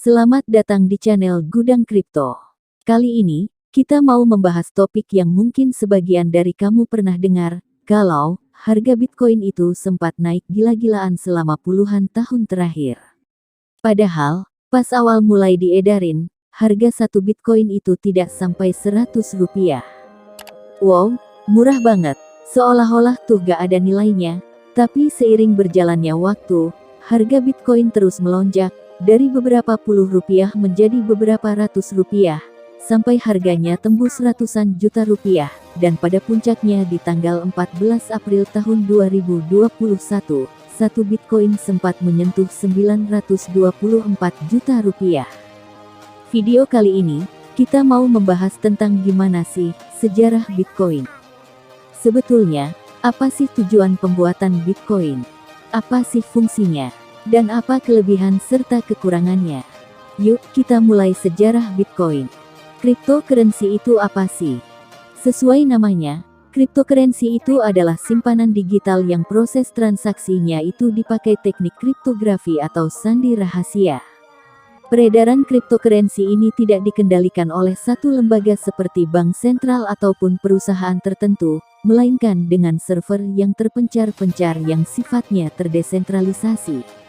Selamat datang di channel Gudang Kripto. Kali ini, kita mau membahas topik yang mungkin sebagian dari kamu pernah dengar, kalau harga Bitcoin itu sempat naik gila-gilaan selama puluhan tahun terakhir. Padahal, pas awal mulai diedarin, harga satu Bitcoin itu tidak sampai Rp100. Wow, murah banget, seolah-olah tuh gak ada nilainya. Tapi seiring berjalannya waktu, harga Bitcoin terus melonjak, dari beberapa puluh rupiah menjadi beberapa ratus rupiah, sampai harganya tembus ratusan juta rupiah, dan pada puncaknya di tanggal 14 April tahun 2021, satu Bitcoin sempat menyentuh 924 juta rupiah. Video kali ini, kita mau membahas tentang gimana sih sejarah Bitcoin. Sebetulnya, apa sih tujuan pembuatan Bitcoin? Apa sih fungsinya? Dan apa kelebihan serta kekurangannya? Yuk kita mulai sejarah Bitcoin. Cryptocurrency itu apa sih? Sesuai namanya, cryptocurrency itu adalah simpanan digital yang proses transaksinya itu dipakai teknik kriptografi atau sandi rahasia. Peredaran cryptocurrency ini tidak dikendalikan oleh satu lembaga seperti bank sentral ataupun perusahaan tertentu, melainkan dengan server yang terpencar-pencar yang sifatnya terdesentralisasi.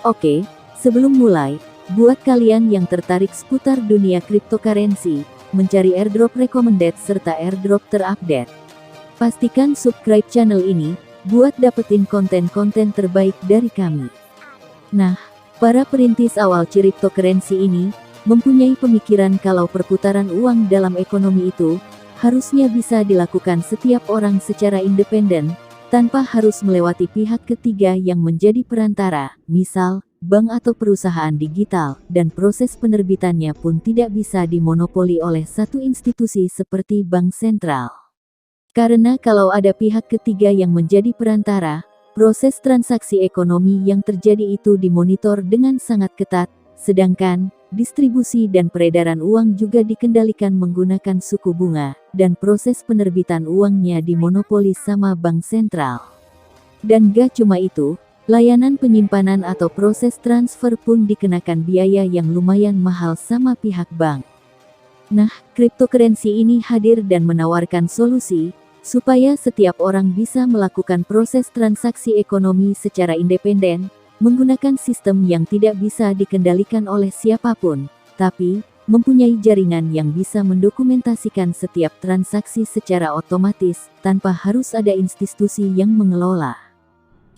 Oke, sebelum mulai, buat kalian yang tertarik seputar dunia cryptocurrency, mencari airdrop recommended serta airdrop terupdate. Pastikan subscribe channel ini, buat dapetin konten-konten terbaik dari kami. Nah, para perintis awal cryptocurrency ini, mempunyai pemikiran kalau perputaran uang dalam ekonomi itu, harusnya bisa dilakukan setiap orang secara independen, tanpa harus melewati pihak ketiga yang menjadi perantara, misal, bank atau perusahaan digital, dan proses penerbitannya pun tidak bisa dimonopoli oleh satu institusi seperti bank sentral. Karena kalau ada pihak ketiga yang menjadi perantara, proses transaksi ekonomi yang terjadi itu dimonitor dengan sangat ketat, sedangkan distribusi dan peredaran uang juga dikendalikan menggunakan suku bunga, dan proses penerbitan uangnya dimonopoli sama bank sentral. Dan gak cuma itu, layanan penyimpanan atau proses transfer pun dikenakan biaya yang lumayan mahal sama pihak bank. Nah, cryptocurrency ini hadir dan menawarkan solusi, supaya setiap orang bisa melakukan proses transaksi ekonomi secara independen, menggunakan sistem yang tidak bisa dikendalikan oleh siapapun, tapi mempunyai jaringan yang bisa mendokumentasikan setiap transaksi secara otomatis, tanpa harus ada institusi yang mengelola.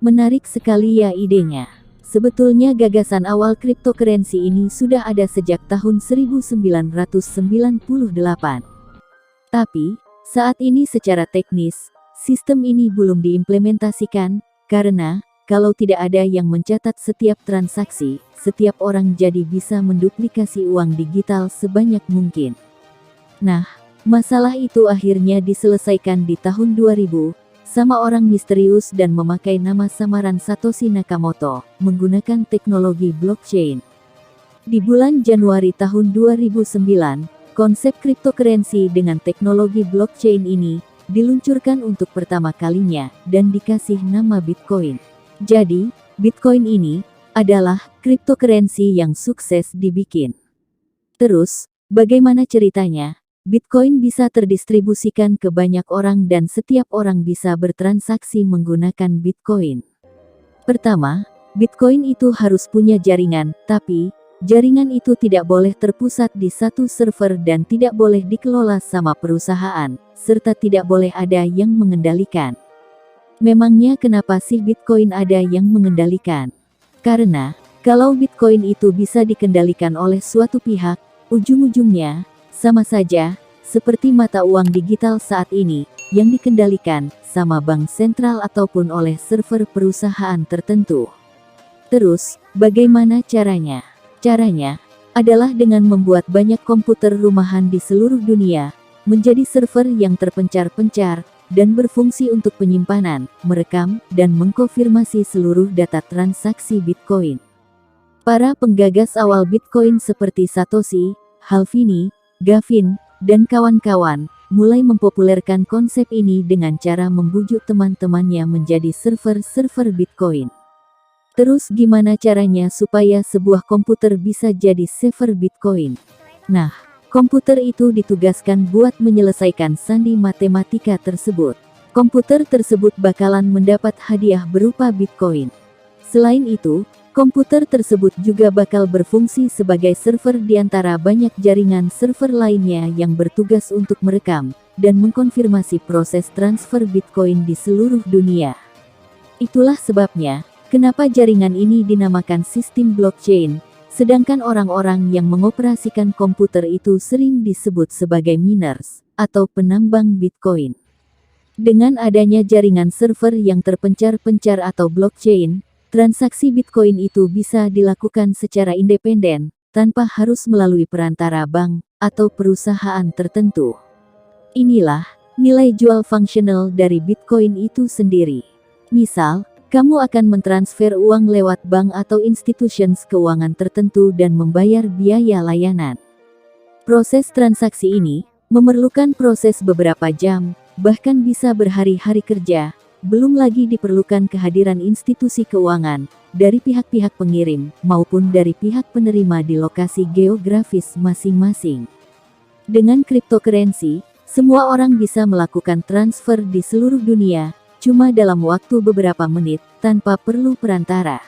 Menarik sekali ya idenya. Sebetulnya gagasan awal cryptocurrency ini sudah ada sejak tahun 1998. Tapi, saat ini secara teknis, sistem ini belum diimplementasikan, karena kalau tidak ada yang mencatat setiap transaksi, setiap orang jadi bisa menduplikasi uang digital sebanyak mungkin. Nah, masalah itu akhirnya diselesaikan di tahun 2000, sama orang misterius dan memakai nama samaran Satoshi Nakamoto, menggunakan teknologi blockchain. Di bulan Januari tahun 2009, konsep cryptocurrency dengan teknologi blockchain ini diluncurkan untuk pertama kalinya, dan dikasih nama Bitcoin. Jadi, Bitcoin ini adalah cryptocurrency yang sukses dibikin. Terus, bagaimana ceritanya? Bitcoin bisa terdistribusikan ke banyak orang dan setiap orang bisa bertransaksi menggunakan Bitcoin. Pertama, Bitcoin itu harus punya jaringan, tapi jaringan itu tidak boleh terpusat di satu server dan tidak boleh dikelola sama perusahaan, serta tidak boleh ada yang mengendalikan. Memangnya kenapa sih Bitcoin ada yang mengendalikan? Karena, kalau Bitcoin itu bisa dikendalikan oleh suatu pihak, ujung-ujungnya, sama saja, seperti mata uang digital saat ini, yang dikendalikan, sama bank sentral ataupun oleh server perusahaan tertentu. Terus, bagaimana caranya? Caranya, adalah dengan membuat banyak komputer rumahan di seluruh dunia, menjadi server yang terpencar-pencar, dan berfungsi untuk penyimpanan, merekam, dan mengkonfirmasi seluruh data transaksi Bitcoin. Para penggagas awal Bitcoin seperti Satoshi, Halvini, Gavin, dan kawan-kawan, mulai mempopulerkan konsep ini dengan cara membujuk teman-temannya menjadi server-server Bitcoin. Terus gimana caranya supaya sebuah komputer bisa jadi server Bitcoin? Nah, komputer itu ditugaskan buat menyelesaikan sandi matematika tersebut. Komputer tersebut bakalan mendapat hadiah berupa Bitcoin. Selain itu, komputer tersebut juga bakal berfungsi sebagai server di antara banyak jaringan server lainnya yang bertugas untuk merekam dan mengkonfirmasi proses transfer Bitcoin di seluruh dunia. Itulah sebabnya, kenapa jaringan ini dinamakan sistem blockchain, sedangkan orang-orang yang mengoperasikan komputer itu sering disebut sebagai miners, atau penambang Bitcoin. Dengan adanya jaringan server yang terpencar-pencar atau blockchain, transaksi Bitcoin itu bisa dilakukan secara independen, tanpa harus melalui perantara bank, atau perusahaan tertentu. Inilah, nilai jual fungsional dari Bitcoin itu sendiri. Misal, kamu akan mentransfer uang lewat bank atau institusi keuangan tertentu dan membayar biaya layanan. Proses transaksi ini memerlukan proses beberapa jam, bahkan bisa berhari-hari kerja, belum lagi diperlukan kehadiran institusi keuangan, dari pihak-pihak pengirim, maupun dari pihak penerima di lokasi geografis masing-masing. Dengan cryptocurrency, semua orang bisa melakukan transfer di seluruh dunia, cuma dalam waktu beberapa menit, tanpa perlu perantara.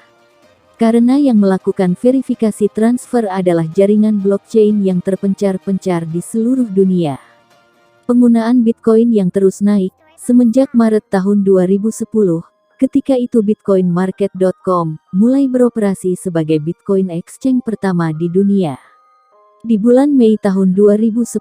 Karena yang melakukan verifikasi transfer adalah jaringan blockchain yang terpencar-pencar di seluruh dunia. Penggunaan Bitcoin yang terus naik, semenjak Maret tahun 2010, ketika itu bitcoinmarket.com mulai beroperasi sebagai Bitcoin exchange pertama di dunia. Di bulan Mei tahun 2010,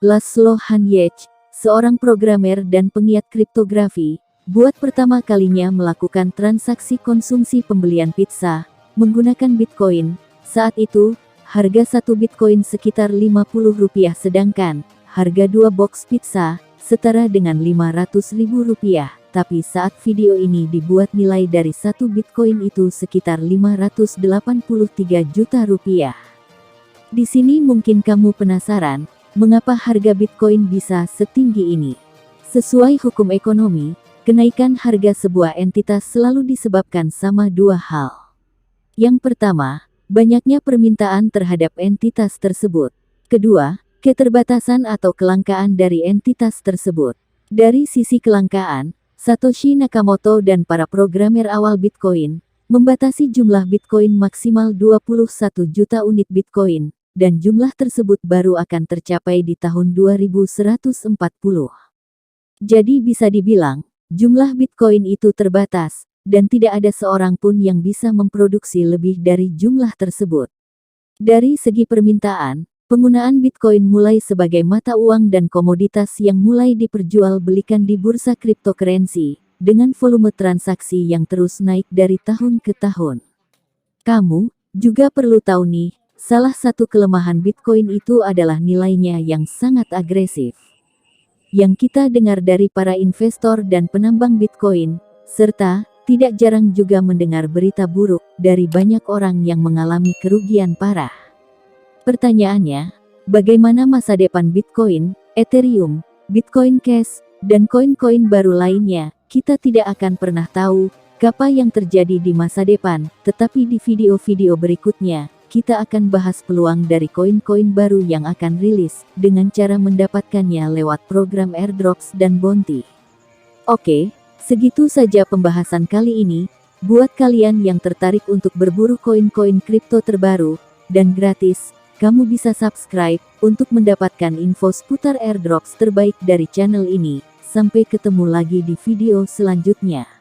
Laszlo Hanyecz, seorang programmer dan penggiat kriptografi, buat pertama kalinya melakukan transaksi konsumsi pembelian pizza menggunakan Bitcoin. Saat itu, harga satu Bitcoin sekitar Rp50, sedangkan harga 2 box pizza setara dengan Rp500.000. Tapi saat video ini dibuat, nilai dari satu Bitcoin itu sekitar Rp583 juta. Di sini mungkin kamu penasaran, mengapa harga Bitcoin bisa setinggi ini? Sesuai hukum ekonomi, kenaikan harga sebuah entitas selalu disebabkan sama dua hal. Yang pertama, banyaknya permintaan terhadap entitas tersebut. Kedua, keterbatasan atau kelangkaan dari entitas tersebut. Dari sisi kelangkaan, Satoshi Nakamoto dan para programmer awal Bitcoin membatasi jumlah Bitcoin maksimal 21 juta unit Bitcoin, dan jumlah tersebut baru akan tercapai di tahun 2140. Jadi bisa dibilang, jumlah Bitcoin itu terbatas, dan tidak ada seorang pun yang bisa memproduksi lebih dari jumlah tersebut. Dari segi permintaan, penggunaan Bitcoin mulai sebagai mata uang dan komoditas yang mulai diperjualbelikan di bursa cryptocurrency, dengan volume transaksi yang terus naik dari tahun ke tahun. Kamu juga perlu tahu nih, salah satu kelemahan Bitcoin itu adalah nilainya yang sangat agresif. Yang kita dengar dari para investor dan penambang Bitcoin, serta tidak jarang juga mendengar berita buruk dari banyak orang yang mengalami kerugian parah. Pertanyaannya, bagaimana masa depan Bitcoin, Ethereum, Bitcoin Cash, dan koin-koin baru lainnya? Kita tidak akan pernah tahu apa yang terjadi di masa depan, tetapi di video-video berikutnya, kita akan bahas peluang dari koin-koin baru yang akan rilis, dengan cara mendapatkannya lewat program airdrops dan bounty. Oke, segitu saja pembahasan kali ini. Buat kalian yang tertarik untuk berburu koin-koin kripto terbaru dan gratis, kamu bisa subscribe untuk mendapatkan info seputar airdrops terbaik dari channel ini. Sampai ketemu lagi di video selanjutnya.